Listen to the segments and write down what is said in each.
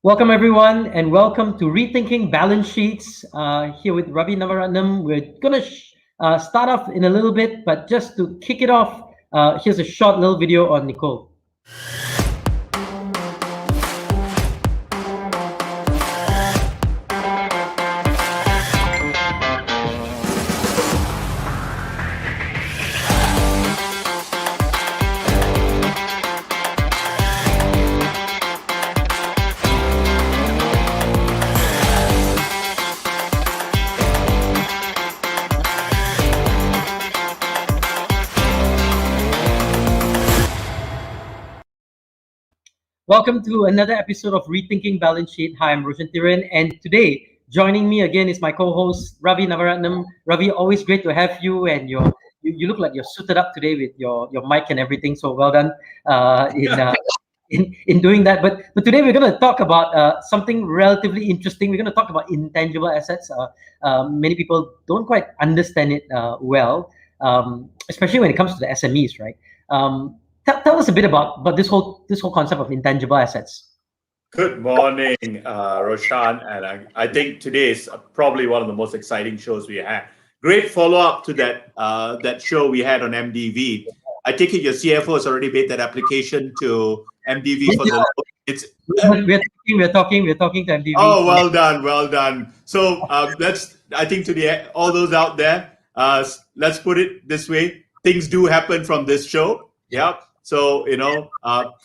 Welcome, everyone, and welcome to Rethinking Balance Sheets. Here with Ravi and I. We're going to start off in a little bit, but just to kick it off, here's a short little video on Nicole. Welcome to another episode of Rethinking Balance Sheet. Hi, I'm Roshan Thiran, and today joining me again is my co-host Ravi Navaratnam. Ravi, always great to have you, and you look like you're suited up today with your mic and everything. So well done in doing that. But today we're going to talk about something relatively interesting. We're going to talk about intangible assets. Many people don't quite understand it well, especially when it comes to the SMEs, right? Tell us a bit about this whole concept of intangible assets. Good morning, Roshan, and I think today is probably one of the most exciting shows we had. Great follow-up to that show we had on MDV. I take it your CFO has already made that application to MDV for the. We're talking to MDV. Oh, well done. So I think to all those out there, let's put it this way: things do happen from this show. Yeah. So,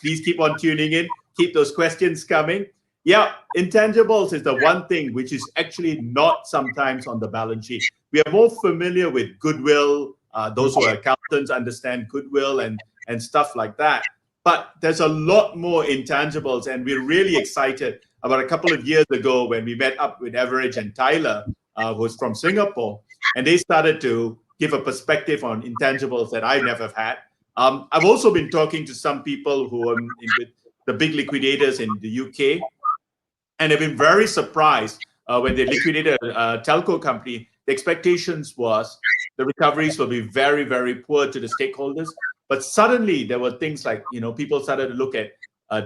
please keep on tuning in. Keep those questions coming. Yeah, intangibles is the one thing which is actually not sometimes on the balance sheet. We are more familiar with goodwill. Those who are accountants understand goodwill and stuff like that. But there's a lot more intangibles, and we're really excited. About a couple of years ago when we met up with EverEdge and Tyler, who's from Singapore, and they started to give a perspective on intangibles that I never had. I've also been talking to some people who are with the big liquidators in the UK, and they've been very surprised when they liquidated a telco company. The expectations was the recoveries will be very, very poor to the stakeholders. But suddenly there were things like, people started to look at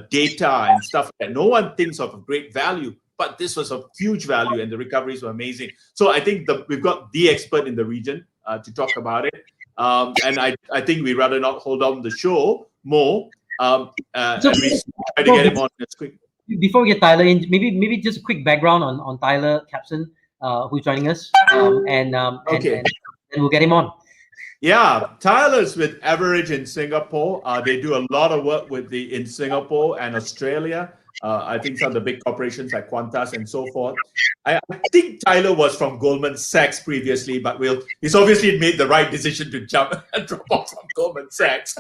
data and stuff that no one thinks of great value, but this was of huge value and the recoveries were amazing. So I think we've got the expert in the region to talk about it. And I think we'd rather not hold on the show more. And we try to get him on as quick. Before we get Tyler in, maybe just a quick background on Tyler Capson, who's joining us, and we'll get him on. Yeah, Tyler's with EverEdge in Singapore. They do a lot of work in Singapore and Australia. I think some of the big corporations like Qantas and so forth. I think Tyler was from Goldman Sachs previously, but he's obviously made the right decision to jump and drop off from Goldman Sachs.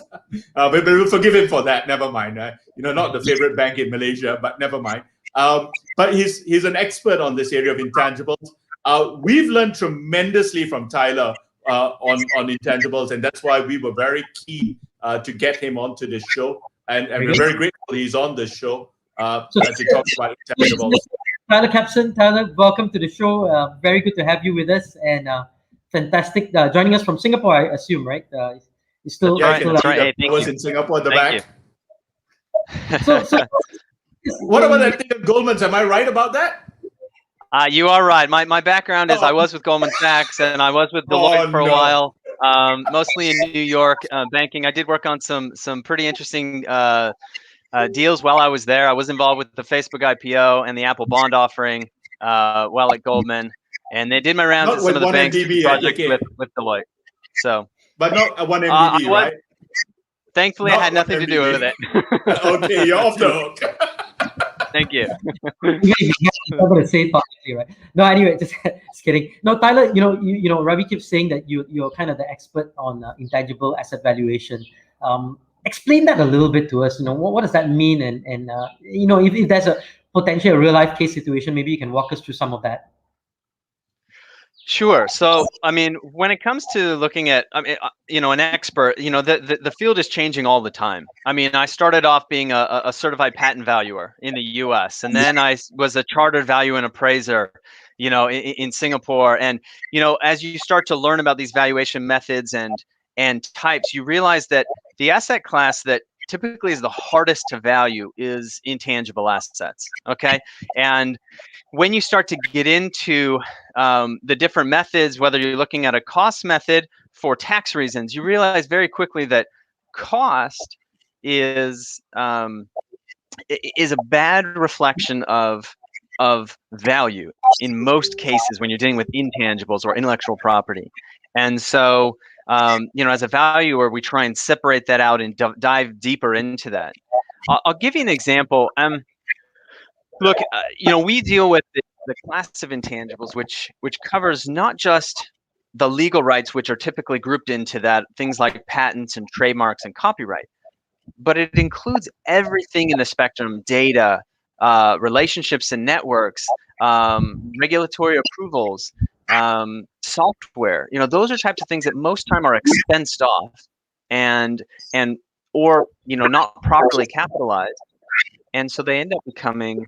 But we'll forgive him for that. Never mind. Not the favorite bank in Malaysia, but never mind. But he's an expert on this area of intangibles. We've learned tremendously from Tyler on intangibles, and that's why we were very keen to get him onto this show. And we're very grateful he's on this show as he talks about intangibles. Tyler Capson, Tyler, welcome to the show. Very good to have you with us, and fantastic joining us from Singapore, I assume, right? You're still, right. I was in Singapore at the back. So what about that thing of Goldman's? Am I right about that? You are right. My background is I was with Goldman Sachs and I was with Deloitte for a while, mostly in New York banking. I did work on some pretty interesting deals while I was there. I was involved with the Facebook IPO and the Apple bond offering while at Goldman, and they did my rounds at some of the banks projects with Deloitte. So, but not one MDB, right? Thankfully, I had nothing to do with it. Okay, you're off the hook. Thank you. I'm going to say it publicly, right? No, anyway, just kidding. No, Tyler, Ravi keeps saying that you're kind of the expert on intangible asset valuation. Explain that a little bit to us. What does that mean? And if there's a potentially a real life case situation, maybe you can walk us through some of that. Sure. So, when it comes to looking at, an expert, the field is changing all the time. I started off being a certified patent valuer in the U.S. and then I was a chartered value and appraiser, in Singapore. And, as you start to learn about these valuation methods and types, you realize that the asset class that typically is the hardest to value is intangible assets. Okay, and when you start to get into the different methods, whether you're looking at a cost method for tax reasons, you realize very quickly that cost is a bad reflection of value in most cases when you're dealing with intangibles or intellectual property. And so, as a valuer, we try and separate that out and dive deeper into that. I'll give you an example. Look, we deal with the class of intangibles, which covers not just the legal rights, which are typically grouped into that, things like patents and trademarks and copyright, but it includes everything in the spectrum: data, relationships and networks, regulatory approvals, software. Those are types of things that most time are expensed off and or not properly capitalized, and so they end up becoming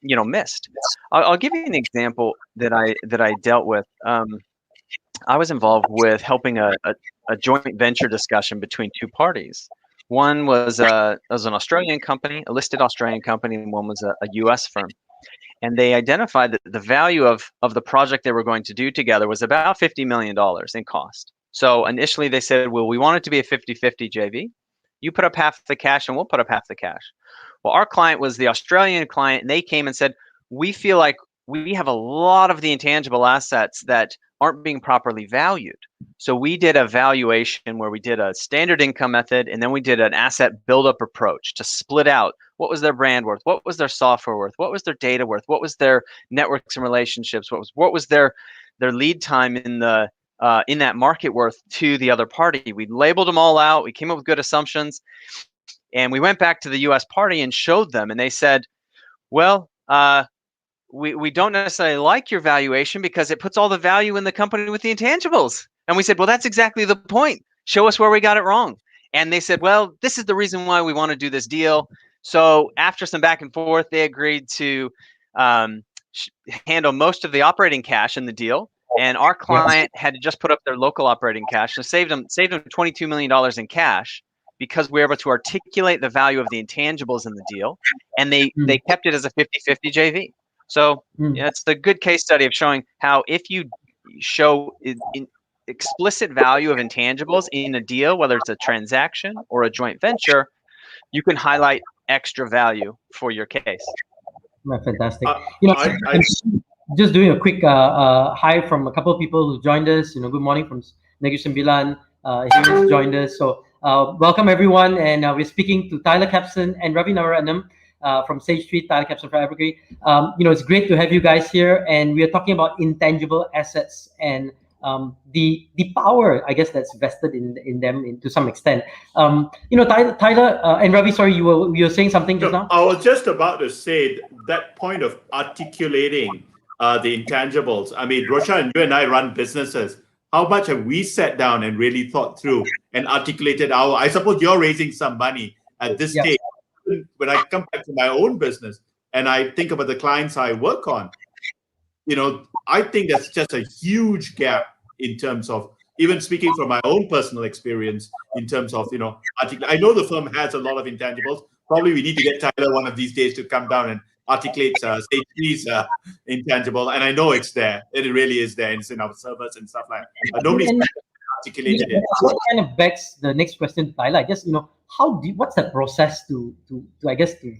missed. I'll give you an example that I dealt with. I was involved with helping a joint venture discussion between two parties. One was an Australian company, a listed Australian company, and one was a US firm. And they identified that the value of the project they were going to do together was about $50 million in cost. So initially they said, well, we want it to be a 50-50 JV. You put up half the cash and we'll put up half the cash. Well, our client was the Australian client, and they came and said, we feel like we have a lot of the intangible assets that aren't being properly valued. So we did a valuation where we did a standard income method, and then we did an asset buildup approach to split out what was their brand worth, what was their software worth, what was their data worth, what was their networks and relationships, what was their lead time in that market worth to the other party. We labeled them all out. We came up with good assumptions, and we went back to the US party and showed them, and they said, well, we don't necessarily like your valuation because it puts all the value in the company with the intangibles. And we said, well, that's exactly the point. Show us where we got it wrong. And they said, well, this is the reason why we want to do this deal. So after some back and forth, they agreed to handle most of the operating cash in the deal. And our client had to just put up their local operating cash. So saved them $22 million in cash, because we were able to articulate the value of the intangibles in the deal. And they kept it as a 50-50 JV. So it's a good case study of showing how if you show explicit value of intangibles in a deal, whether it's a transaction or a joint venture, you can highlight extra value for your case. Fantastic. I'm just doing a quick hi from a couple of people who joined us. Good morning from Negeri Sembilan. He has joined us. So welcome everyone, and we're speaking to Tyler Capson and Ravi and I from Sage 3, Tyler Capson from EverEdge. It's great to have you guys here, and we are talking about intangible assets and the power, I guess, that's vested in them to some extent. Tyler and Ravi, sorry, you were saying something just now? I was just about to say that point of articulating the intangibles. I mean, Roshan, you and I run businesses. How much have we sat down and really thought through and articulated I suppose you're raising some money at this stage. When I come back to my own business and I think about the clients I work on, I think that's just a huge gap in terms of, even speaking from my own personal experience, in terms of, I know the firm has a lot of intangibles. Probably we need to get Tyler one of these days to come down and articulate Stage 3's intangible. And I know it's there. It really is there. It's in our servers and stuff like that. Nobody's articulated it. What kind of begs the next question, Tyler? I guess, what's the process to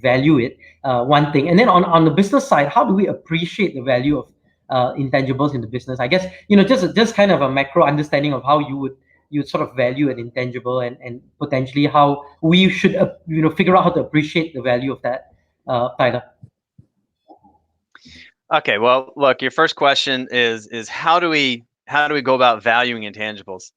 value it? One thing. And then on the business side, how do we appreciate the value of intangibles in the business? I guess, just kind of a macro understanding of how you would sort of value an intangible and potentially how we should, figure out how to appreciate the value of that, Tyler. Okay, well, look, your first question is how do we go about valuing intangibles?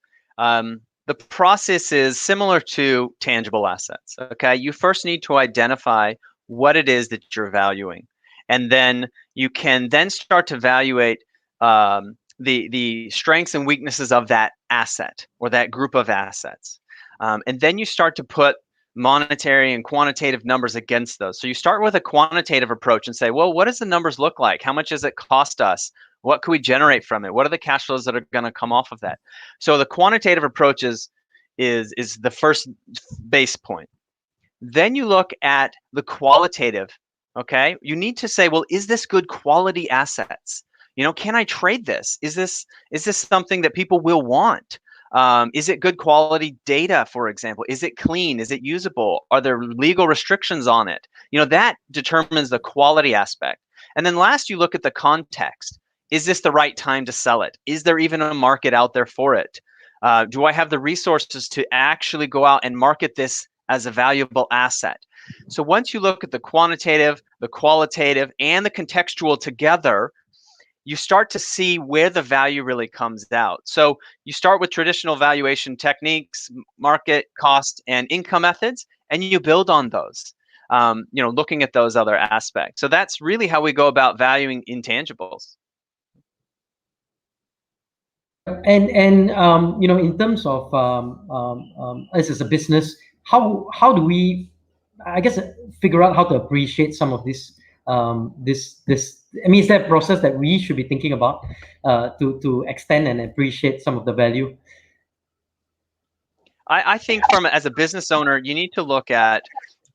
The process is similar to tangible assets. Okay, you first need to identify what it is that you're valuing, and then you can then start to evaluate the strengths and weaknesses of that asset or that group of assets, and then you start to put monetary and quantitative numbers against those. So you start with a quantitative approach and say, well, what does the numbers look like? How much does it cost us? What can we generate from it? What are the cash flows that are going to come off of that? So the quantitative approach is is the first base point. Then you look at the qualitative. Okay, you need to say, well, is this good quality assets? Can I trade this? Is this something that people will want? Is it good quality data, for example? Is it clean? Is it usable? Are there legal restrictions on it? That determines the quality aspect. And then last, you look at the context. Is this the right time to sell it? Is there even a market out there for it? Do I have the resources to actually go out and market this as a valuable asset? So once you look at the quantitative, the qualitative, and the contextual together, you start to see where the value really comes out. So you start with traditional valuation techniques, market, cost, and income methods, and you build on those, looking at those other aspects. So that's really how we go about valuing intangibles. And in terms of us as a business, how do we, I guess, figure out how to appreciate some of this this? I mean, is there a process that we should be thinking about to extend and appreciate some of the value? I think as a business owner, you need to look at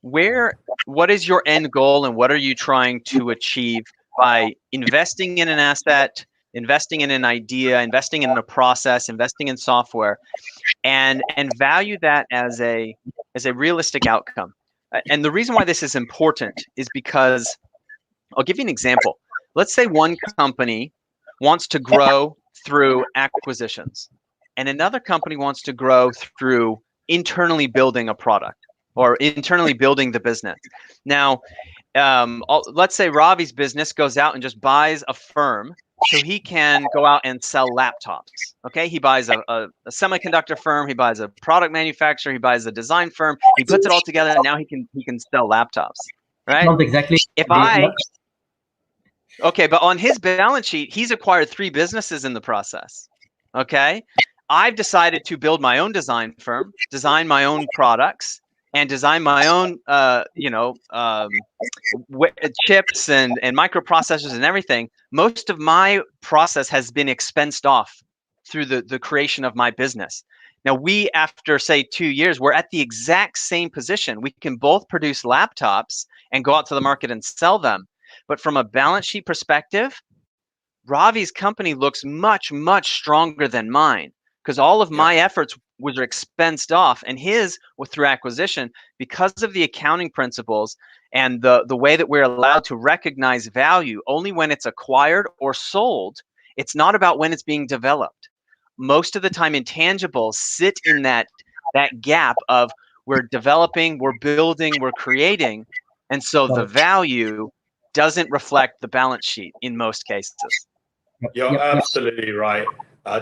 what is your end goal and what are you trying to achieve by investing in an asset, investing in an idea, investing in a process, investing in software, and value that as a realistic outcome. And the reason why this is important is because I'll give you an example. Let's say one company wants to grow through acquisitions, and another company wants to grow through internally building a product or internally building the business. Now, let's say Ravi's business goes out and just buys a firm so he can go out and sell laptops. Okay, he buys a semiconductor firm, he buys a product manufacturer, he buys a design firm, he puts it all together, and now he can sell laptops. Right? Not exactly. Okay, but on his balance sheet, he's acquired 3 businesses in the process. Okay, I've decided to build my own design firm, design my own products, and design my own, chips and microprocessors and everything. Most of my process has been expensed off through the creation of my business. Now, after say 2 years, we're at the exact same position. We can both produce laptops and go out to the market and sell them. But from a balance sheet perspective, Ravi's company looks much, much stronger than mine because all of my efforts was expensed off, and his was through acquisition because of the accounting principles and the way that we're allowed to recognize value only when it's acquired or sold. It's not about when it's being developed. Most of the time, intangibles sit in that gap of we're developing, we're building, we're creating, and so the value doesn't reflect the balance sheet in most cases. You're absolutely right,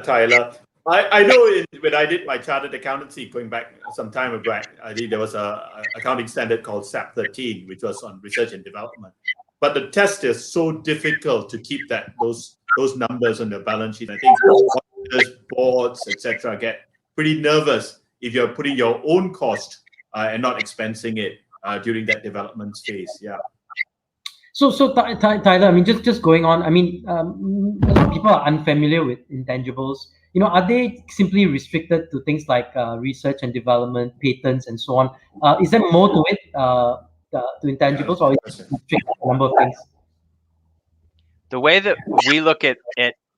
Tyler. I know when I did my chartered accountancy going back some time ago, I think there was a accounting standard called SAP 13, which was on research and development. But the test is so difficult to keep those numbers on the balance sheet. I think boards, etc., get pretty nervous if you're putting your own cost and not expensing it during that development phase. Yeah. So Tyler, I mean, just going on. I mean, people are unfamiliar with intangibles. Are they simply restricted to things like research and development, patents, and so on? Is there more to it, to intangibles, or is it restricted to a number of things? The way that we look at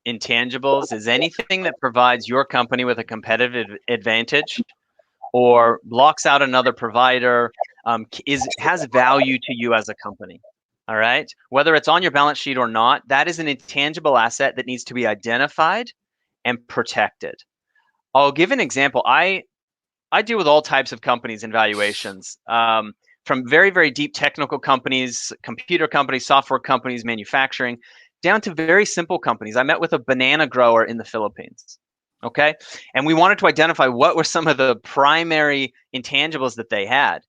intangibles is anything that provides your company with a competitive advantage or blocks out another provider, has value to you as a company. All right. Whether it's on your balance sheet or not, that is an intangible asset that needs to be identified and protected. I'll give an example. I deal with all types of companies and valuations, from very, very deep technical companies, computer companies, software companies, manufacturing, down to very simple companies. I met with a banana grower in the Philippines. Okay. And we wanted to identify what were some of the primary intangibles that they had.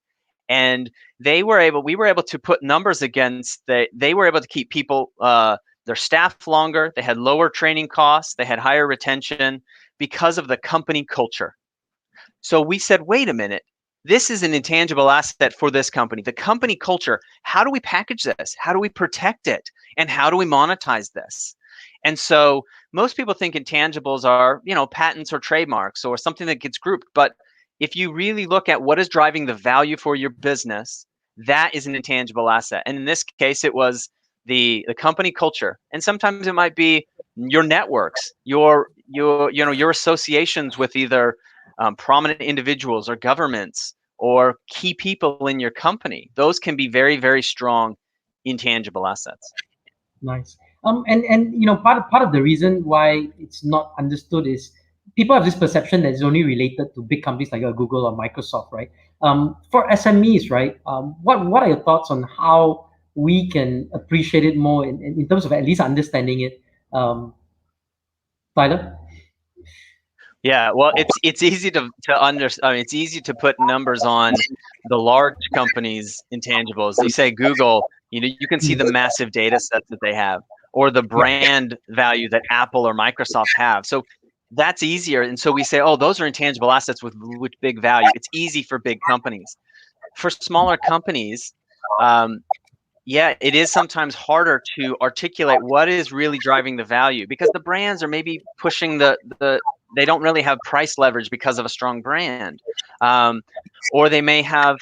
And we were able to put numbers against that. They were able to keep people, their staff longer. They had lower training costs. They had higher retention because of the company culture. So we said, wait a minute, this is an intangible asset for this company. The company culture, how do we package this? How do we protect it? And how do we monetize this? And so most people think intangibles are, patents or trademarks or something that gets grouped, but if you really look at what is driving the value for your business, that is an intangible asset. And in this case, it was the company culture. And sometimes it might be your networks, your associations with either prominent individuals or governments or key people in your company. Those can be very, very strong intangible assets. Nice. And part of the reason why it's not understood is people have this perception that it's only related to big companies like Google or Microsoft, right? For SMEs, right? What are your thoughts on how we can appreciate it more in terms of at least understanding it, Tyler? Yeah, well, it's easy to understand. I mean, it's easy to put numbers on the large companies' intangibles. You say Google, you can see the massive data sets that they have, or the brand value that Apple or Microsoft have. So that's easier. And so we say, oh, those are intangible assets with big value. It's easy for big companies. For smaller companies, yeah, it is sometimes harder to articulate what is really driving the value, because the brands are maybe pushing they don't really have price leverage because of a strong brand, or they may have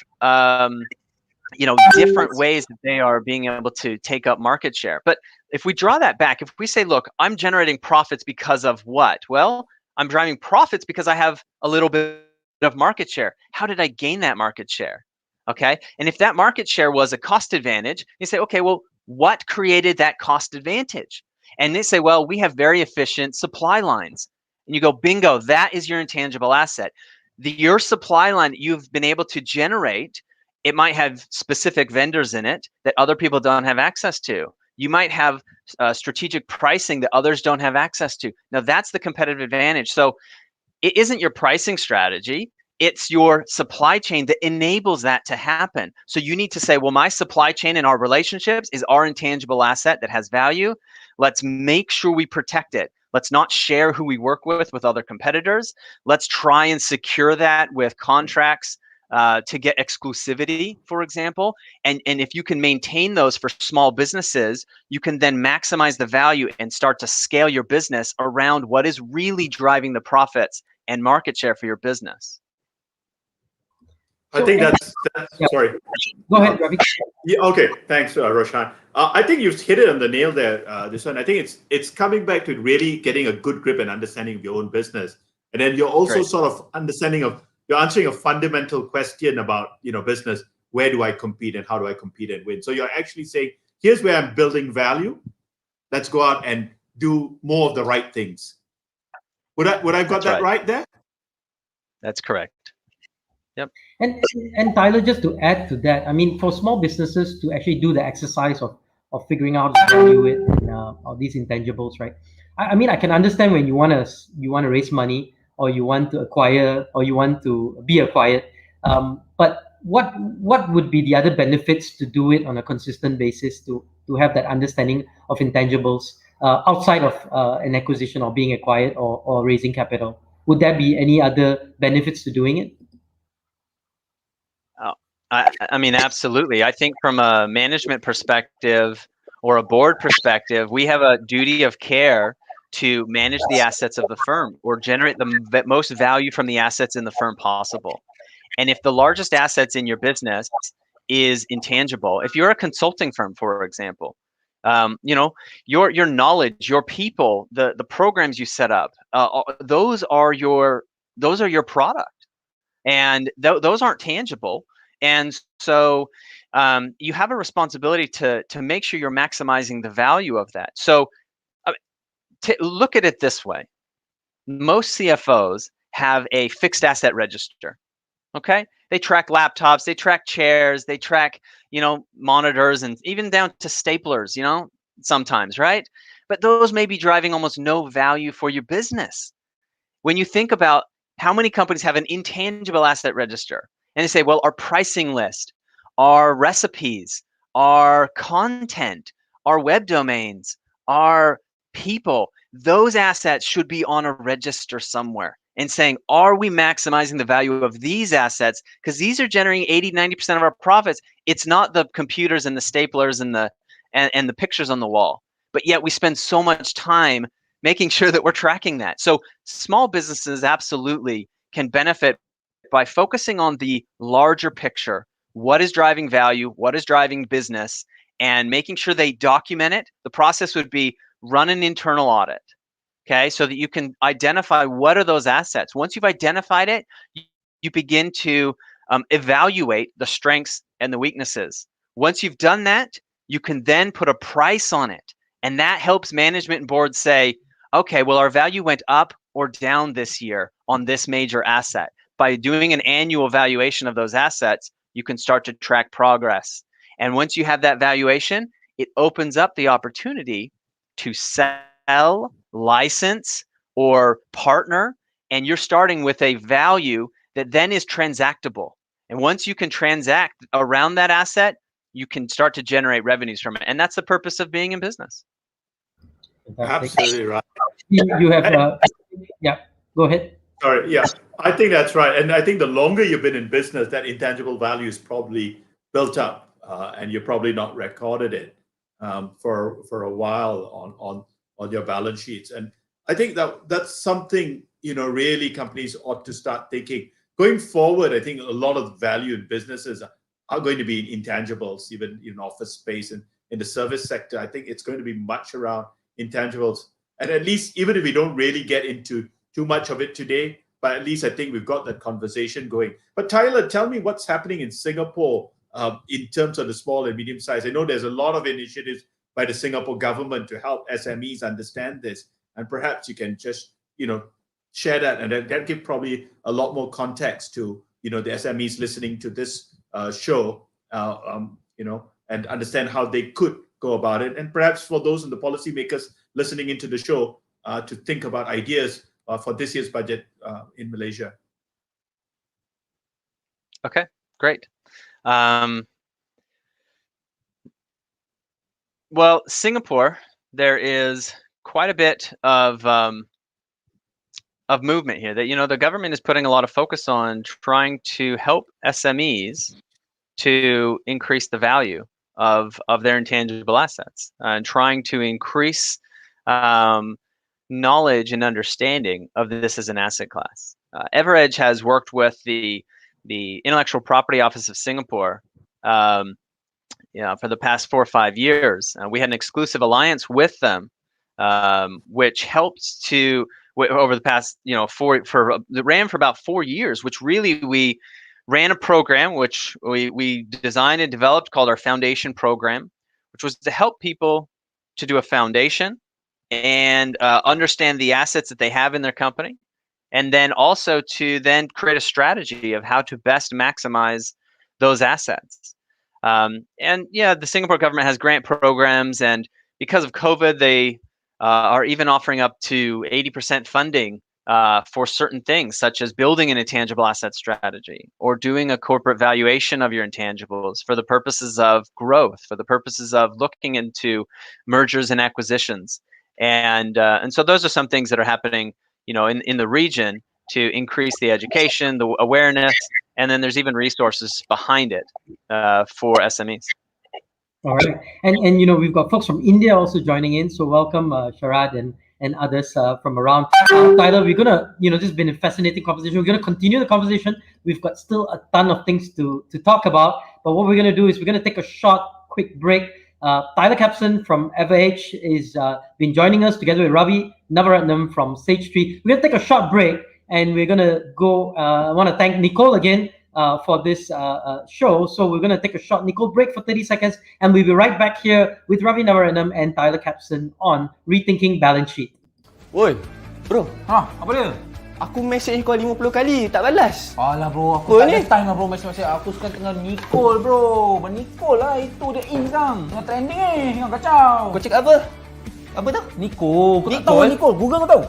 different ways that they are being able to take up market share. But if we draw that back, if we say, look, I'm generating profits because of what? Well, I'm driving profits because I have a little bit of market share. How did I gain that market share? Okay. And if that market share was a cost advantage, you say, okay, well, what created that cost advantage? And they say, well, we have very efficient supply lines. And you go, bingo, that is your intangible asset. Your supply line that you've been able to generate, it might have specific vendors in it that other people don't have access to. You might have strategic pricing that others don't have access to. Now, that's the competitive advantage. So it isn't your pricing strategy. It's your supply chain that enables that to happen. So you need to say, well, my supply chain and our relationships is our intangible asset that has value. Let's make sure we protect it. Let's not share who we work with other competitors. Let's try and secure that with contracts to get exclusivity, for example. And if you can maintain those for small businesses, you can then maximize the value and start to scale your business around what is really driving the profits and market share for your business. I think that's yeah. Sorry. Go ahead, Ravi. Yeah, okay, thanks, Roshan. I think you've hit it on the nail there, this one. I think it's coming back to really getting a good grip and understanding of your own business. And then you're also sort of you're answering a fundamental question about, business. Where do I compete and how do I compete and win? So you're actually saying, here's where I'm building value. Let's go out and do more of the right things. Would I got that right there? That's correct. Yep. And Tyler, just to add to that, I mean, for small businesses to actually do the exercise of figuring out how to value it and all these intangibles, right? I mean, I can understand when you want to raise money, or you want to acquire, or you want to be acquired. But what would be the other benefits to do it on a consistent basis to have that understanding of intangibles outside of an acquisition or being acquired or raising capital? Would there be any other benefits to doing it? I mean, absolutely. I think from a management perspective or a board perspective, we have a duty of care to manage the assets of the firm or generate the most value from the assets in the firm possible. And if the largest assets in your business is intangible, if you're a consulting firm, for example, your knowledge, your people, the programs you set up, those are your product, and those aren't tangible. And so you have a responsibility to make sure you're maximizing the value of that. So look at it this way. Most CFOs have a fixed asset register. Okay? They track laptops, they track chairs, they track, monitors, and even down to staplers, sometimes, right? But those may be driving almost no value for your business. When you think about how many companies have an intangible asset register, and they say, well, our pricing list, our recipes, our content, our web domains, our people, those assets should be on a register somewhere and saying, are we maximizing the value of these assets? Because these are generating 80-90% of our profits. It's not the computers and the staplers and the pictures on the wall. But yet we spend so much time making sure that we're tracking that. So small businesses absolutely can benefit by focusing on the larger picture, what is driving value, what is driving business, and making sure they document it, the process would be run an internal audit, okay, so that you can identify what are those assets. Once you've identified it, you begin to evaluate the strengths and the weaknesses. Once you've done that, you can then put a price on it. And that helps management and board say, okay, well, our value went up or down this year on this major asset. By doing an annual valuation of those assets, you can start to track progress. And once you have that valuation, it opens up the opportunity to sell, license, or partner. And you're starting with a value that then is transactable. And once you can transact around that asset, you can start to generate revenues from it. And that's the purpose of being in business. Absolutely right. You have, yeah, go ahead. Sorry, yeah, I think that's right. And I think the longer you've been in business, that intangible value is probably built up, and you're probably not recorded it for a while on your balance sheets. And I think that's something, really companies ought to start thinking. Going forward, I think a lot of value in businesses are going to be in intangibles, even in office space and in the service sector. I think it's going to be much around intangibles. And at least, even if we don't really get into too much of it today, but at least I think we've got that conversation going. But Tyler, tell me what's happening in Singapore in terms of the small and medium size. I know there's a lot of initiatives by the Singapore government to help SMEs understand this. And perhaps you can just, share that, and that give probably a lot more context to, the SMEs listening to this show, and understand how they could go about it. And perhaps for those in the policymakers listening into the show to think about ideas for this year's budget in Malaysia. Okay, great. Well, Singapore, there is quite a bit of movement here that, the government is putting a lot of focus on trying to help SMEs to increase the value of their intangible assets and trying to increase knowledge and understanding of this as an asset class. EverEdge has worked with the Intellectual Property Office of Singapore for the past 4 or 5 years. We had an exclusive alliance with them, which helped to over the past, it ran for about 4 years, which really we ran a program which we designed and developed called our foundation program, which was to help people to do a foundation and understand the assets that they have in their company, and then also to then create a strategy of how to best maximize those assets. And yeah, the Singapore government has grant programs, and because of COVID, they are even offering up to 80% funding for certain things, such as building an intangible asset strategy or doing a corporate valuation of your intangibles for the purposes of growth, for the purposes of looking into mergers and acquisitions. And so those are some things that are happening, in the region to increase the education, the awareness, and then there's even resources behind it for SMEs. All right, and we've got folks from India also joining in, so welcome Sharad and others from around. Tyler, we're gonna, this has been a fascinating conversation. We're gonna continue the conversation. We've got still a ton of things to talk about, but what we're gonna do is we're gonna take a short, quick break. Tyler Capson from EverEdge is been joining us together with Ravi Navaratnam from Sage Tree. We're gonna take a short break, and we're gonna go. I want to thank Nicole again for this show. So we're going to take a short Nicole break for 30 seconds, and we'll be right back here with Ravi Navaratnam and Tyler Capson on Rethinking Balance Sheet. Woi, bro. Apa dia? Aku message kau 50 kali, tak balas. Alah bro, aku tak ada time lah bro message. Aku suka tengah Nicole bro. Nicole lah, itu dia in sekarang. Tengah trending tengah kacau. Kau cakap apa? Apa tu? Nicole. Kau tak tahu Nicole? Google kau tahu?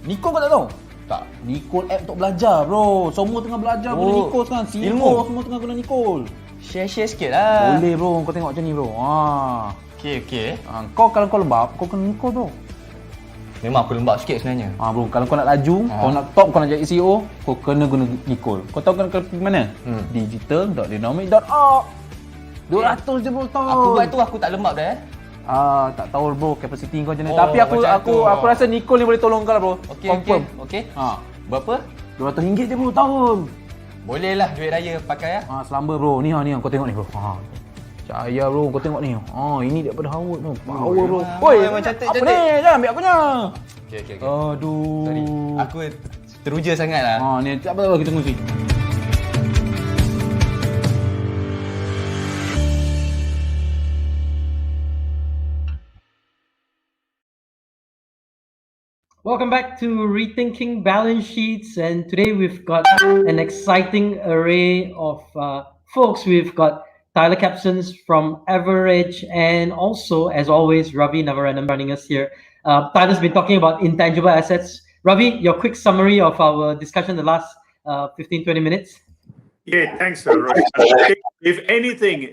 Nicole kau tak tahu? Tak, Nicole app untuk belajar bro. Semua tengah belajar guna Nicole sekarang. Ilmu semua tengah guna Nicole. Share sikit lah. Boleh bro, kau tengok macam ni bro. Okay. Kau kalau kau lembab, kau kena Nicole bro. Memang aku lembab sikit sebenarnya. Bro, kalau kau nak laju, kau nak top, kau nak jadi CEO, kau kena guna Nicole. Kau tahu kena pergi mana? Digital.dynamic.org. 200 je bro top. Aku buat tu aku tak lembab dah tak tahu bro capacity kau macam mana. Tapi aku rasa Nicole ni boleh tolong kau lah bro. Confirm. Okay. Berapa? RM200 je bro tahun. Boleh lah duit raya pakai selamba bro. Ni kau tengok ni bro. Cahaya bro, kau tengok ni. Ini daripada Howard tu. Power bro. Oi, memang cantik. Apa ni? Jangan ambil akunya. Okey. Aduh. Sorry. Aku teruja sangat lah. Ni tak apa kita tunggu sini. Welcome back to Rethinking Balance Sheets, and today we've got an exciting array of folks. We've got Tyler Capson from EverEdge, and also, as always, Ravi and I running us here. Tyler's been talking about intangible assets. Ravi, your quick summary of our discussion the last 15-20 minutes. Yeah, thanks, Rosh. I think if anything,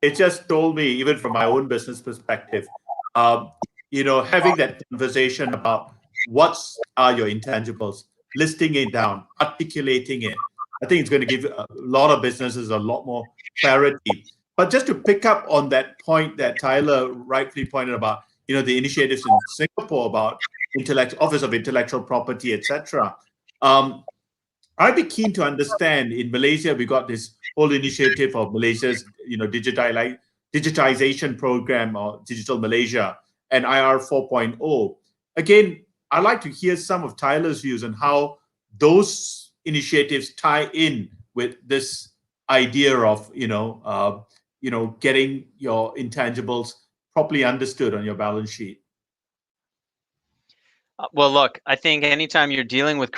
it just told me, even from my own business perspective, having that conversation about what are your intangibles, listing it down, articulating it. I think it's going to give a lot of businesses a lot more clarity. But just to pick up on that point that Tyler rightfully pointed about, the initiatives in Singapore about Office of Intellectual Property, etc. I'd be keen to understand, in Malaysia, we got this whole initiative of Malaysia's, digitization program, or Digital Malaysia, and IR 4.0. Again, I'd like to hear some of Tyler's views on how those initiatives tie in with this idea of, getting your intangibles properly understood on your balance sheet. Well, look, I think anytime you're dealing with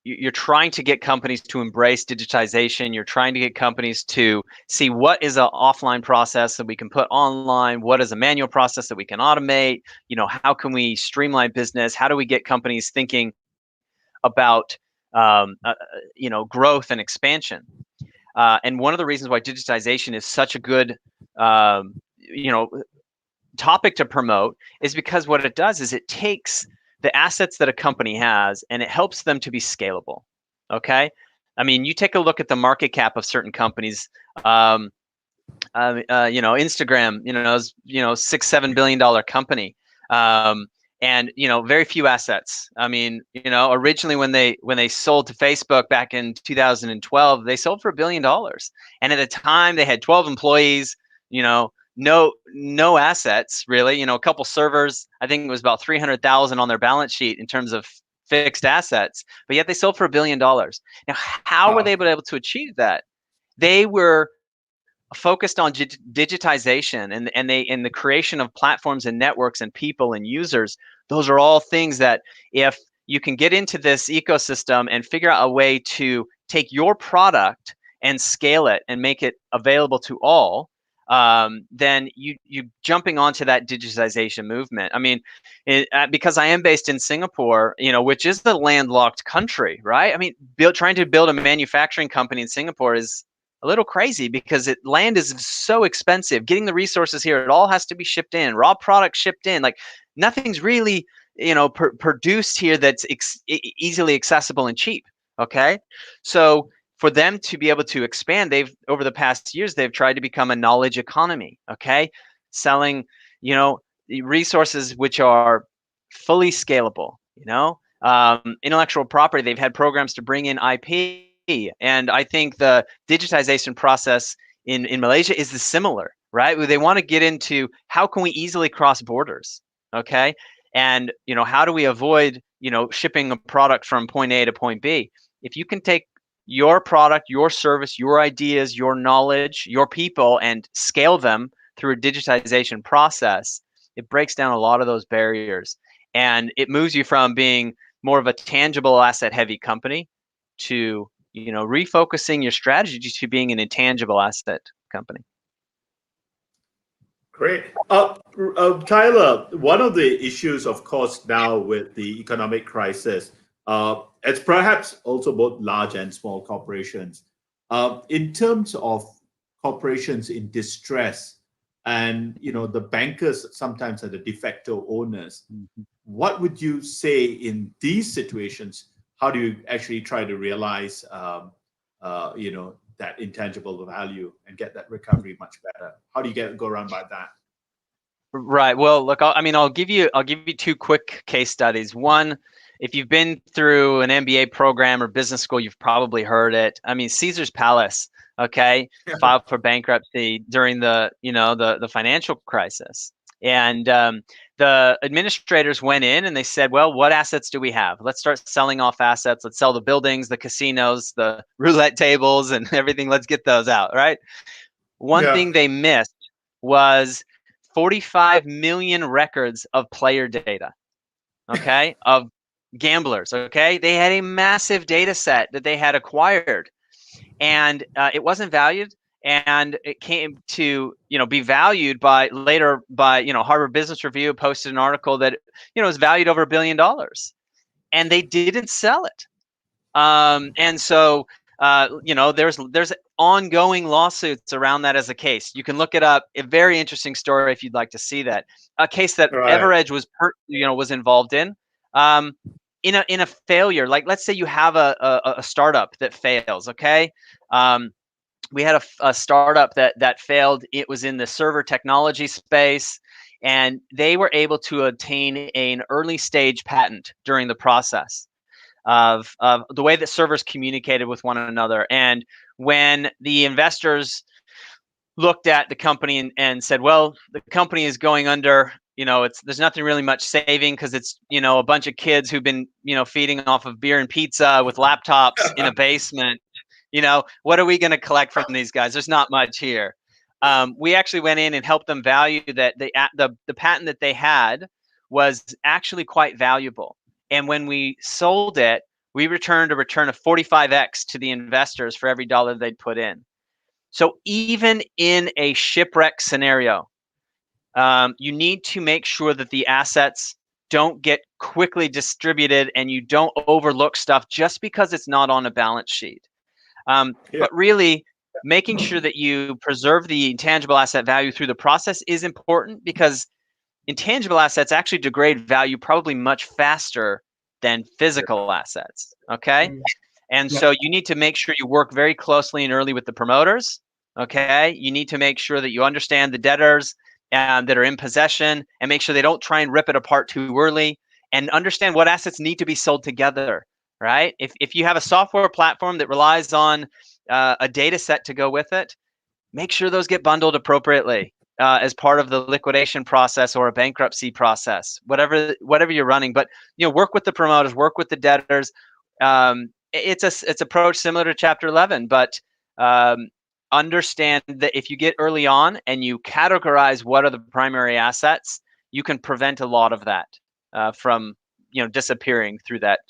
you're trying to get companies to embrace digitization. You're trying to get companies to see what is an offline process that we can put online, what is a manual process that we can automate, how can we streamline business, how do we get companies thinking about growth and expansion. And one of the reasons why digitization is such a good topic to promote is because what it does is it takes the assets that a company has and it helps them to be scalable. Okay. I mean, you take a look at the market cap of certain companies, Instagram, is, $6-7 billion company. And, very few assets. I mean, originally when they sold to Facebook back in 2012, they sold for $1 billion. And at the time they had 12 employees, no assets really, a couple servers. I think it was about 300,000 on their balance sheet in terms of fixed assets, but yet they sold for $1 billion. Now, how were they able to achieve that? They were focused on digitization and the creation of platforms and networks and people and users. Those are all things that if you can get into this ecosystem and figure out a way to take your product and scale it and make it available to all, then you jumping onto that digitization movement. I mean, because I am based in Singapore, which is the landlocked country, right? I mean, trying to build a manufacturing company in Singapore is a little crazy because land is so expensive. Getting the resources here, it all has to be shipped in, raw products shipped in. Like nothing's really, produced here that's easily accessible and cheap. Okay, so for them to be able to expand, over the past years, they've tried to become a knowledge economy, okay? Selling, resources which are fully scalable, intellectual property. They've had programs to bring in IP. And I think the digitization process in Malaysia is similar, right? They want to get into how can we easily cross borders, okay? And, how do we avoid, shipping a product from point A to point B? If you can take your product, your service, your ideas, your knowledge, your people, and scale them through a digitization process, it breaks down a lot of those barriers. And it moves you from being more of a tangible asset heavy company to, refocusing your strategy to being an intangible asset company. Great. Tyler, one of the issues, of course, now with the economic crisis, it's perhaps also both large and small corporations. In terms of corporations in distress and, the bankers sometimes are the de facto owners, what would you say in these situations? How do you actually try to realize, that intangible value and get that recovery much better? How do you go around by that? Right. Well, look, I'll give you two quick case studies. One, if you've been through an MBA program or business school, you've probably heard it. I mean, Caesar's Palace, okay, filed for bankruptcy during the the financial crisis, and the administrators went in and they said, well, what assets do we have? Let's start selling off assets. Let's sell the buildings, the casinos, the roulette tables, and everything. Let's get those out, right? One thing they missed was 45 million records of player data, okay, of gamblers, okay? They had a massive data set that they had acquired, and it wasn't valued, and it came to be valued by later by Harvard Business Review posted an article that was valued over $1 billion, and they didn't sell it. And so there's ongoing lawsuits around that as a case. You can look it up. A very interesting story if you'd like to see that. A case that EverEdge was involved in. In a failure, like let's say you have a startup that fails, okay? We had a startup that failed. It was in the server technology space, and they were able to obtain an early stage patent during the process of the way that servers communicated with one another. And when the investors looked at the company and said, well, the company is going under, there's nothing really much saving because it's, a bunch of kids who've been, feeding off of beer and pizza with laptops in a basement. What are we going to collect from these guys? There's not much here. We actually went in and helped them value that the patent that they had was actually quite valuable. And when we sold it, we returned a return of 45x to the investors for every dollar they'd put in. So even in a shipwreck scenario, you need to make sure that the assets don't get quickly distributed and you don't overlook stuff just because it's not on a balance sheet. But really, making sure that you preserve the intangible asset value through the process is important, because intangible assets actually degrade value probably much faster than physical assets, okay? And so you need to make sure you work very closely and early with the promoters, okay? You need to make sure that you understand the debtors that are in possession, and make sure they don't try and rip it apart too early, and understand what assets need to be sold together, right? If you have a software platform that relies on a data set to go with it, make sure those get bundled appropriately as part of the liquidation process or a bankruptcy process, whatever you're running. But work with the promoters, work with the debtors. It's approach similar to Chapter 11, but understand that if you get early on and you categorize what are the primary assets, you can prevent a lot of that from disappearing through that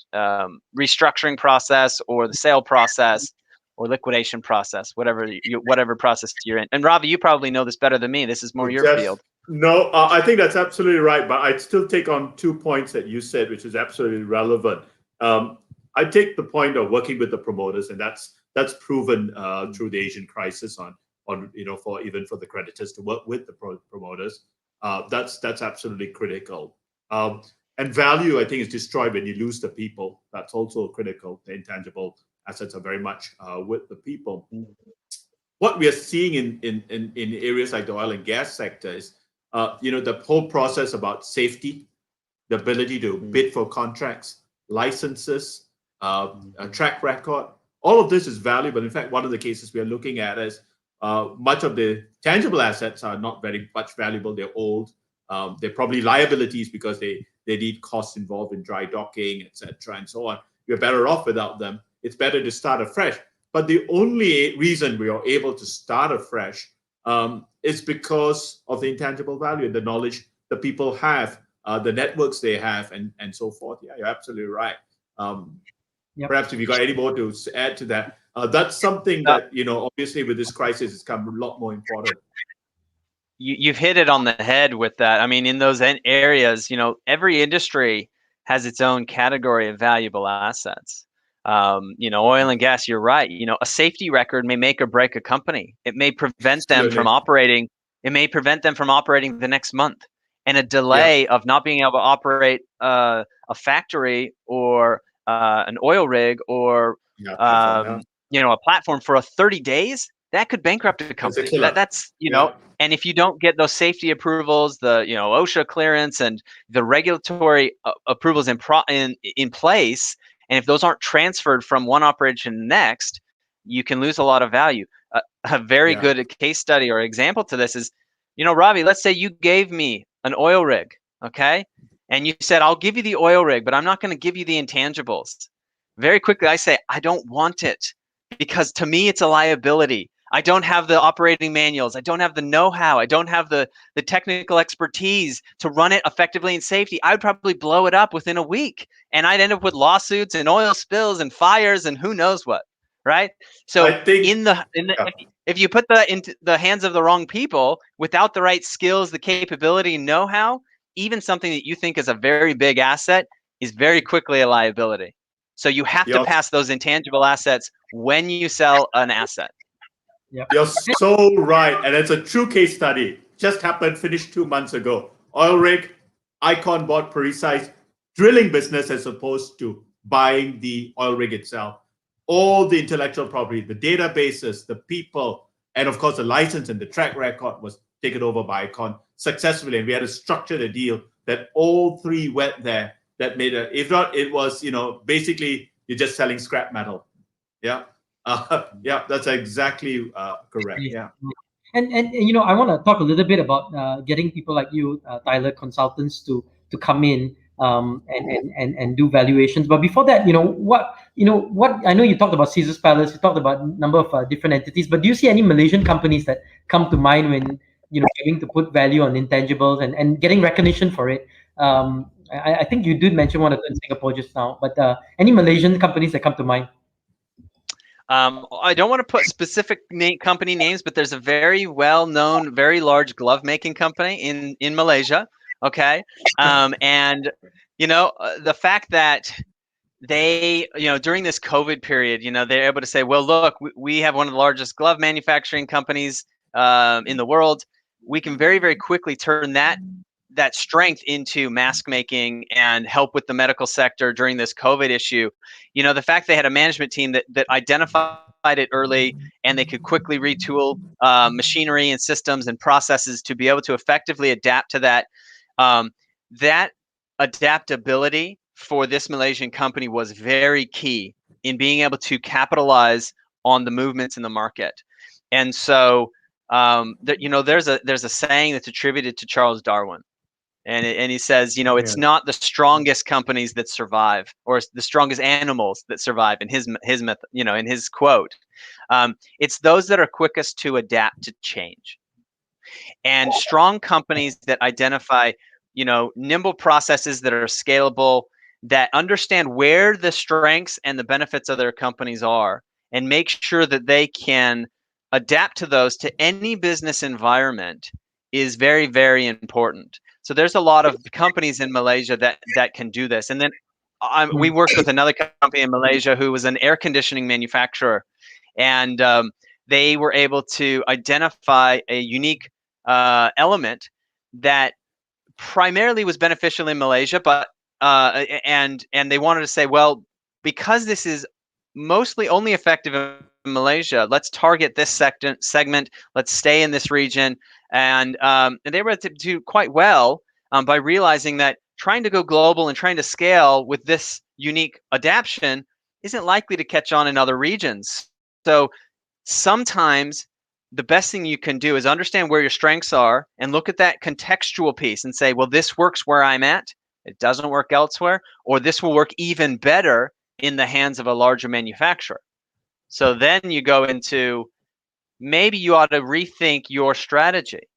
restructuring process or the sale process or liquidation process, whatever process you're in. And Ravi, you probably know this better than me. This is more your field. No, I think that's absolutely right. But I'd still take on 2 points that you said, which is absolutely relevant. I take the point of working with the promoters, and that's proven through the Asian crisis on for the creditors to work with the promoters. That's absolutely critical. And value, I think, is destroyed when you lose the people. That's also critical. The intangible assets are very much with the people. What we are seeing in areas like the oil and gas sector is, the whole process about safety, the ability to bid for contracts, licenses, a track record. All of this is valuable. In fact, one of the cases we are looking at is much of the tangible assets are not very much valuable. They're old. They're probably liabilities because they need costs involved in dry docking, etc., and so on. We're better off without them. It's better to start afresh. But the only reason we are able to start afresh is because of the intangible value and the knowledge the people have, the networks they have, and so forth. Yeah, you're absolutely right. Perhaps if you got any more to add to that, that's something that obviously with this crisis has become a lot more important. You've hit it on the head with that. I mean, in those areas, every industry has its own category of valuable assets. Oil and gas, you're right. A safety record may make or break a company. It may prevent them from operating. It may prevent them from operating the next month. And a delay of not being able to operate a factory or an oil rig or a platform for 30 days that could bankrupt a company. killer. That's you know, and if you don't get those safety approvals, the OSHA clearance and the regulatory approvals in place, and if those aren't transferred from one operation to the next, you can lose a lot of value. A very good case study or example to this is, Ravi, let's say you gave me an oil rig, okay? And you said, I'll give you the oil rig, but I'm not going to give you the intangibles. Very quickly, I say, I don't want it, because to me, it's a liability. I don't have the operating manuals. I don't have the know-how. I don't have the technical expertise to run it effectively in safety. I would probably blow it up within a week, and I'd end up with lawsuits and oil spills and fires and who knows what, right? So I think, if you put that into the hands of the wrong people without the right skills, the capability, know-how, even something that you think is a very big asset is very quickly a liability. So you have to pass those intangible assets when you sell an asset. Yep. You're so right. And it's a true case study. Just happened, finished 2 months ago. Oil rig, Icon bought Parisi's drilling business as opposed to buying the oil rig itself. All the intellectual property, the databases, the people, and of course the license and the track record was taken over by Icon successfully. And we had to structure the deal that all three went there. That made if not, it was, basically you're just selling scrap metal. Yeah. That's exactly correct. Yeah. And I want to talk a little bit about getting people like you, Tyler, consultants to come in and do valuations. But before that, what I know you talked about Caesar's Palace, you talked about a number of different entities, but do you see any Malaysian companies that come to mind when having to put value on intangibles and getting recognition for it? I think you did mention one of them in Singapore just now, but any Malaysian companies that come to mind? I don't want to put specific company names, but there's a very well-known, very large glove-making company in Malaysia. Okay, and the fact that they, during this COVID period, they're able to say, well, look, we have one of the largest glove manufacturing companies in the world. We can very, very quickly turn that strength into mask making and help with the medical sector during this COVID issue. The fact they had a management team that identified it early and they could quickly retool machinery and systems and processes to be able to effectively adapt to that. That adaptability for this Malaysian company was very key in being able to capitalize on the movements in the market. And so, there's a saying that's attributed to Charles Darwin. And he says, it's not the strongest companies that survive, or the strongest animals that survive. In his myth, in his quote, it's those that are quickest to adapt to change. And strong companies that identify, nimble processes that are scalable, that understand where the strengths and the benefits of their companies are, and make sure that they can adapt to those to any business environment, is very, very important. So there's a lot of companies in Malaysia that can do this. And then we worked with another company in Malaysia who was an air conditioning manufacturer, and they were able to identify a unique element that primarily was beneficial in Malaysia, but and they wanted to say, well, because this is mostly only effective in Malaysia, let's target this segment. Let's stay in this region. And they were able to do quite well by realizing that trying to go global and trying to scale with this unique adaptation isn't likely to catch on in other regions. So sometimes the best thing you can do is understand where your strengths are and look at that contextual piece and say, well, this works where I'm at. It doesn't work elsewhere, or this will work even better in the hands of a larger manufacturer. So then you go into, maybe you ought to rethink your strategy.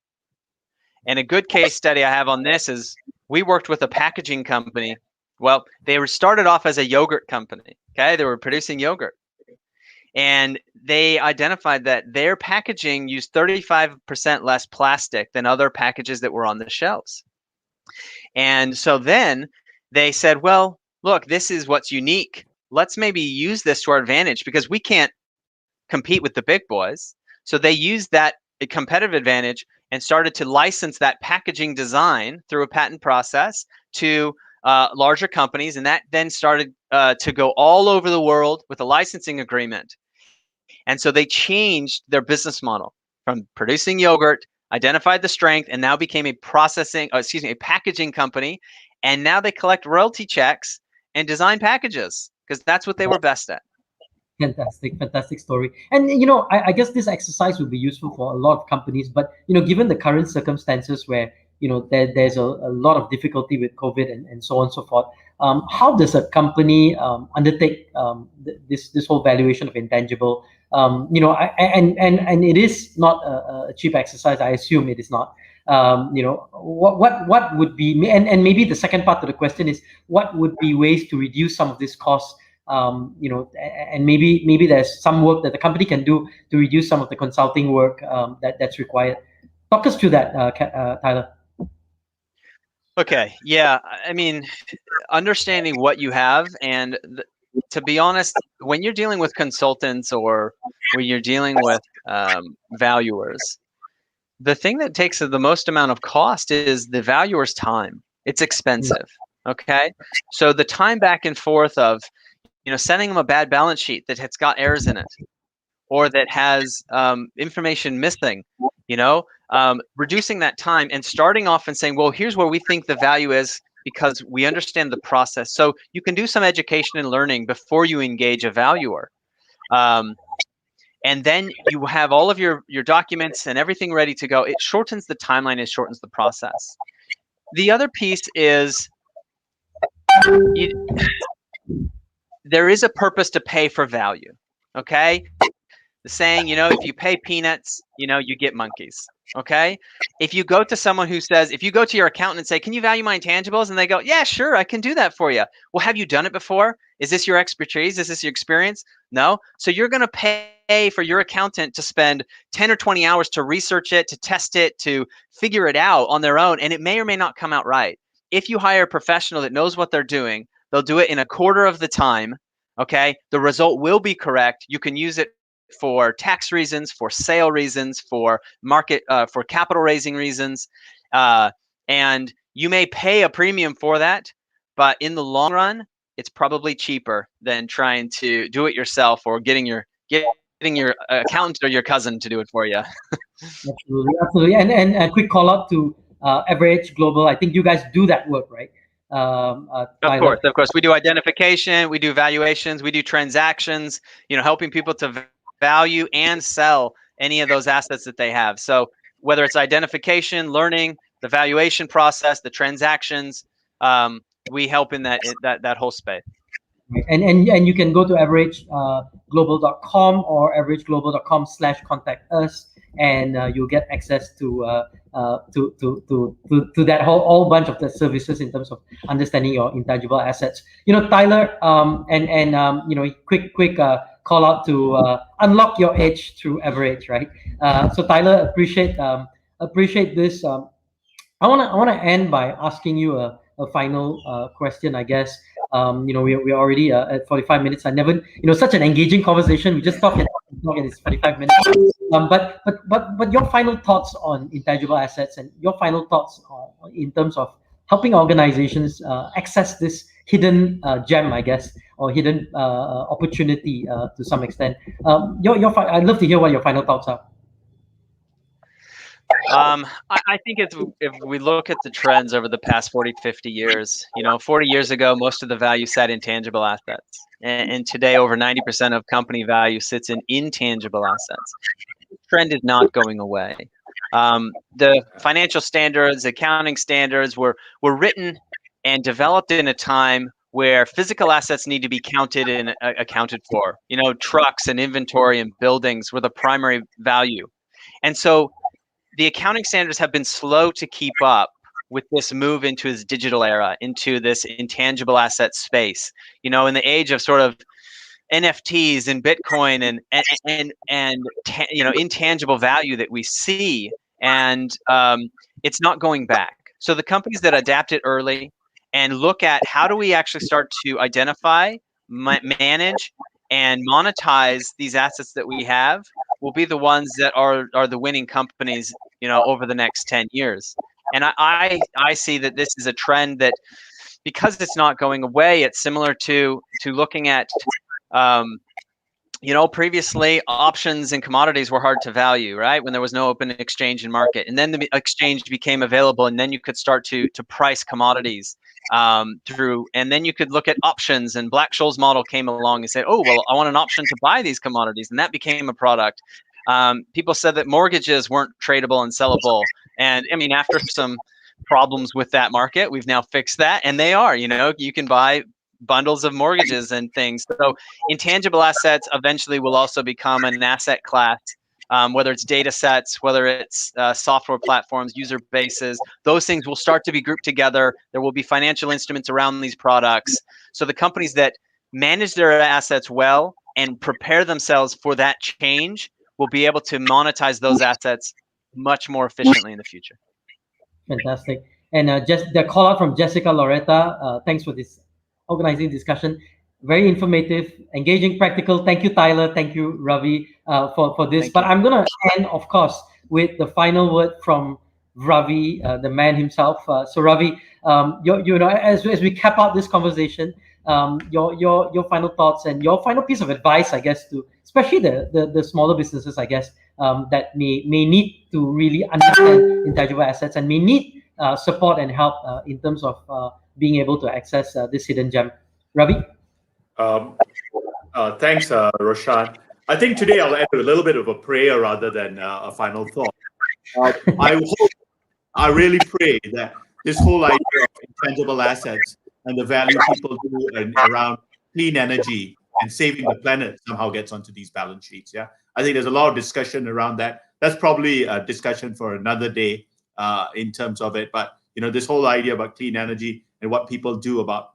And a good case study I have on this is we worked with a packaging company. Well, they were started off as a yogurt company. Okay, they were producing yogurt. And they identified that their packaging used 35% less plastic than other packages that were on the shelves. And so then they said, well, look, this is what's unique. Let's maybe use this to our advantage, because we can't compete with the big boys. So they used that competitive advantage and started to license that packaging design through a patent process to larger companies. And that then started to go all over the world with a licensing agreement. And so they changed their business model from producing yogurt, identified the strength, and now became a packaging company. And now they collect royalty checks and design packages because that's what they were best at. Fantastic story. And I guess this exercise would be useful for a lot of companies. But given the current circumstances where there's a lot of difficulty with COVID and so on and so forth, how does a company undertake this whole valuation of intangible? And it is not a cheap exercise. I assume it is not. What would be, and maybe the second part of the question is, what would be ways to reduce some of this cost? And maybe there's some work that the company can do to reduce some of the consulting work that's required. Talk us through that, Tyler. Okay, yeah, I mean, understanding what you have, and to be honest, when you're dealing with consultants or when you're dealing with valuers, the thing that takes the most amount of cost is the valuer's time. It's expensive. Okay, so the time back and forth of sending them a bad balance sheet that has got errors in it, or that has information missing, reducing that time and starting off and saying, well, here's where we think the value is because we understand the process. So you can do some education and learning before you engage a valuer. And then you have all of your documents and everything ready to go. It shortens the timeline, it shortens the process. The other piece is there is a purpose to pay for value, okay? The saying, if you pay peanuts, you get monkeys, okay? If you go to someone who says, if you go to your accountant and say, can you value my intangibles? And they go, yeah, sure, I can do that for you. Well, have you done it before? Is this your expertise? Is this your experience? No. So you're going to pay for your accountant to spend 10 or 20 hours to research it, to test it, to figure it out on their own, and it may or may not come out right. If you hire a professional that knows what they're doing, they'll do it in a quarter of the time, okay? The result will be correct. You can use it for tax reasons, for sale reasons, for market, for capital raising reasons. And you may pay a premium for that, but in the long run, it's probably cheaper than trying to do it yourself or getting your accountant or your cousin to do it for you. Absolutely. And a quick call out to EverEdge Global. I think you guys do that work, right? Of course. We do identification, we do valuations, we do transactions, helping people to value and sell any of those assets that they have. So whether it's identification, learning, the valuation process, the transactions, we help in that whole space. And you can go to everedgeglobal.com or everedgeglobal.com/contact us, and you'll get access to that whole bunch of the services in terms of understanding your intangible assets. Tyler, quick call out to unlock your edge through EverEdge, right? So Tyler, appreciate this. I wanna end by asking you a final question, I guess. We're already at 45 minutes. I never, such an engaging conversation. We just talk and it's 45 minutes. But your final thoughts on intangible assets and your final thoughts in terms of helping organizations access this hidden gem, I guess, or hidden opportunity to some extent. I'd love to hear what your final thoughts are. I think if we look at the trends over the past 40, 50 years, 40 years ago, most of the value sat in tangible assets. And today, over 90% of company value sits in intangible assets. The trend is not going away. The financial standards, accounting standards were written and developed in a time where physical assets need to be counted and accounted for. Trucks and inventory and buildings were the primary value. And so the accounting standards have been slow to keep up with this move into this digital era, into this intangible asset space. In the age of sort of NFTs and Bitcoin and intangible value that we see, and it's not going back. So the companies that adapt it early and look at how do we actually start to identify, manage, and monetize these assets that we have will be the ones that are the winning companies, over the next 10 years. And I see that this is a trend that, because it's not going away, it's similar to looking at previously options and commodities were hard to value, right? When there was no open exchange in market, and then the exchange became available, and then you could start to price commodities through, and then you could look at options. And Black-Scholes model came along and said, oh, well, I want an option to buy these commodities, and that became a product. People said that mortgages weren't tradable and sellable, and I mean, after some problems with that market, we've now fixed that, and they are. You can buy bundles of mortgages and things. So intangible assets eventually will also become an asset class, whether it's data sets, whether it's software platforms, user bases. Those things will start to be grouped together. There will be financial instruments around these products. So the companies that manage their assets well and prepare themselves for that change will be able to monetize those assets much more efficiently in the future. Fantastic. And just the call out from Jessica Loretta. Thanks for this organizing discussion. Very informative, engaging, practical. Thank you, Tyler. Thank you, Ravi, for this. But I'm going to end, of course, with the final word from Ravi, the man himself. So, Ravi, as we cap out this conversation, your final thoughts and your final piece of advice, I guess, to especially the smaller businesses, I guess, that may need to really understand intangible assets and may need support and help in terms of being able to access this hidden gem. Ravi? Thanks, Roshan. I think today I'll end with a little bit of a prayer rather than a final thought. I really pray that this whole idea of intangible assets and the value people do around clean energy and saving the planet somehow gets onto these balance sheets. Yeah, I think there's a lot of discussion around that. That's probably a discussion for another day in terms of it. But this whole idea about clean energy and what people do about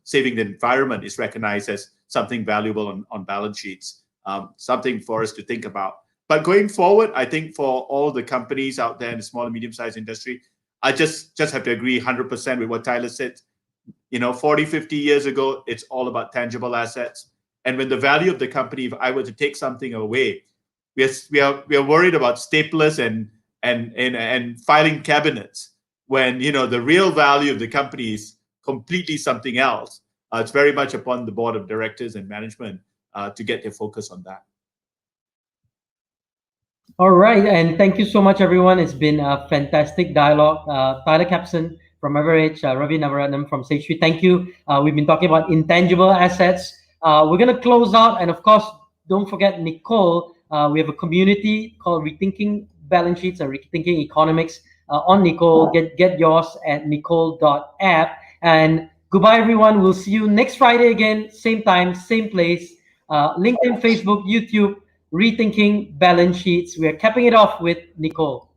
saving the environment is recognized as something valuable on balance sheets, something for us to think about. But going forward, I think for all the companies out there in the small and medium-sized industry, I just have to agree 100% with what Tyler said. 40, 50 years ago, it's all about tangible assets. And when the value of the company, if I were to take something away, we are worried about staplers and filing cabinets when the real value of the company is completely something else. It's very much upon the board of directors and management to get their focus on that. All right, and thank you so much, everyone. It's been a fantastic dialogue. Tyler Capson from EverEdge, Ravi and I from Sage 3. Thank you. We've been talking about intangible assets. We're going to close out, and of course, don't forget Nicole. We have a community called Rethinking Balance Sheets and Rethinking Economics on Nicole. Get yours at nicole.app. And goodbye, everyone. We'll see you next Friday again, same time, same place. LinkedIn, Facebook, YouTube, Rethinking Balance Sheets. We are capping it off with Nicole.